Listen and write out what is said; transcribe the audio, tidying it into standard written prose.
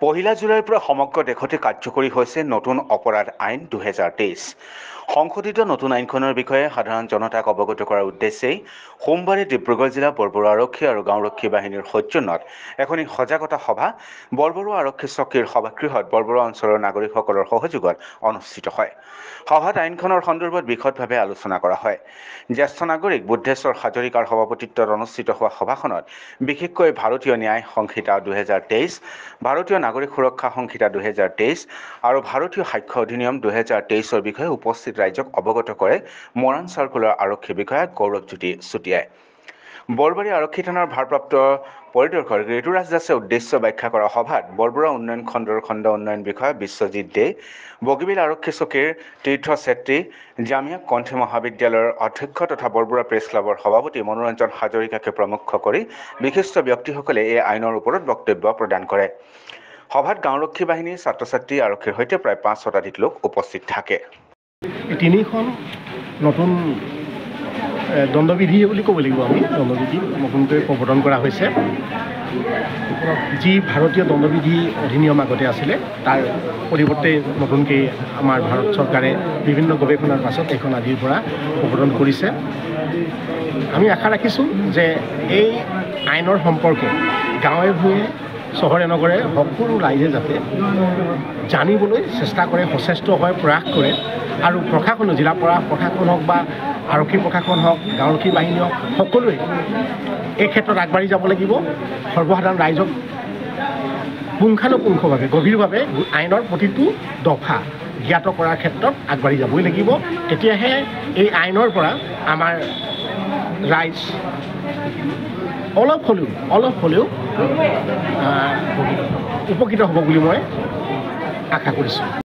পহিলা জুলাইৰ পৰা সমগ্ৰ দেশতে কাৰ্যকৰী হৈছে নতুন অপৰাধ আইন 2023। সংশোধিত নতুন আইনখনৰ বিষয়ে সাধাৰণ জনতাক অৱগত কৰাৰ উদ্দেশ্যেই সোমবাৰে ডিব্ৰুগড় জিলা বৰবৰুৱা আৰক্ষী আৰু গাঁওৰক্ষী বাহিনীৰ সৌজন্যত এখনি সজাগতা সভা বৰবৰুৱা আৰক্ষী চকীৰ সভাগৃহত বৰবৰুৱা অঞ্চলৰ নাগৰিকসকলৰ সহযোগত অনুষ্ঠিত হয়। সভাত আইনখনৰ সন্দৰ্ভত বিশদভাৱে আলোচনা কৰা হয়। জ্যেষ্ঠ নাগৰিক বুদ্ধেশ্বৰ হাজৰিকাৰ সভাপতিত্বত অনুষ্ঠিত হোৱা সভাখনত বিশেষকৈ ভাৰতীয় ন্যায় সংহিতা 2023, ভাৰতীয় নাগৰিক সুৰক্ষা সংহিতা 2023 আৰু ভাৰতীয় সাক্ষ্য অধিনিয়ম 2023ৰ বিষয়ে উপস্থিত ৰাইজক অৱগত কৰে মৰাণ চাৰ্কুলাৰ আৰক্ষী বিষয়া গৌৰৱজ্যোতি চুতীয়াই। বৰবাৰী আৰক্ষী থানাৰ ভাৰপ্ৰাপ্ত পৰিদৰ্শক ঋতুৰাজ দাসে উদ্দেশ্য ব্যাখ্যা কৰা সভাত বৰবৰুৱা উন্নয়ন খণ্ডৰ খণ্ড উন্নয়ন বিষয়া বিশ্বজিৎ দে, বগীবিল আৰক্ষী চকীৰ তীৰ্থ চেত্ৰী, জামিয়া কণ্ঠী মহাবিদ্যালয়ৰ অধ্যক্ষ তথা বৰবৰুৱা প্ৰেছ ক্লাবৰ সভাপতি মনোৰঞ্জন হাজৰিকাকে প্ৰমুখ কৰি বিশিষ্ট ব্যক্তিসকলে এই আইনৰ ওপৰত বক্তব্য প্ৰদান কৰে। সভাত গাঁওৰক্ষী বাহিনীৰ ছাত্ৰ-ছাত্ৰী আৰক্ষীৰ সৈতে প্ৰায় 5 শতাধিক লোক উপস্থিত থাকে। তিনিখন নতুন দণ্ডবিধি বুলি ক'ব লাগিব, আমি দণ্ডবিধি নতুনকৈ প্ৰৱৰ্তন কৰা হৈছে। যি ভাৰতীয় দণ্ডবিধি অধিনিয়ম আগতে আছিলে তাৰ পৰিৱৰ্তে নতুনকৈ আমাৰ ভাৰত চৰকাৰে বিভিন্ন গৱেষণাৰ পাছত এইখন আজিৰ পৰা প্ৰৱৰ্তন কৰিছে। আমি আশা ৰাখিছোঁ যে এই আইনৰ সম্পৰ্কে গাঁৱে ভূঞে চহৰে নগৰে সকলো ৰাইজে যাতে জানিবলৈ চেষ্টা কৰে, সচেষ্ট হয়, প্ৰয়াস কৰে আৰু প্ৰশাসন, জিলা প্ৰশাসন হওক বা আৰক্ষী প্ৰশাসন হওক, গাঁওৰক্ষী বাহিনী হওক, সকলোৱে এই ক্ষেত্ৰত আগবাঢ়ি যাব লাগিব। সৰ্বসাধাৰণ ৰাইজক পুংখানুপুংখভাৱে গভীৰভাৱে আইনৰ প্ৰতিটো দফা জ্ঞাত কৰাৰ ক্ষেত্ৰত আগবাঢ়ি যাবই লাগিব। তেতিয়াহে এই আইনৰ পৰা আমাৰ ৰাইজ অলপ হ'লেও উপকৃত হ'ব বুলি মই আশা কৰিছোঁ।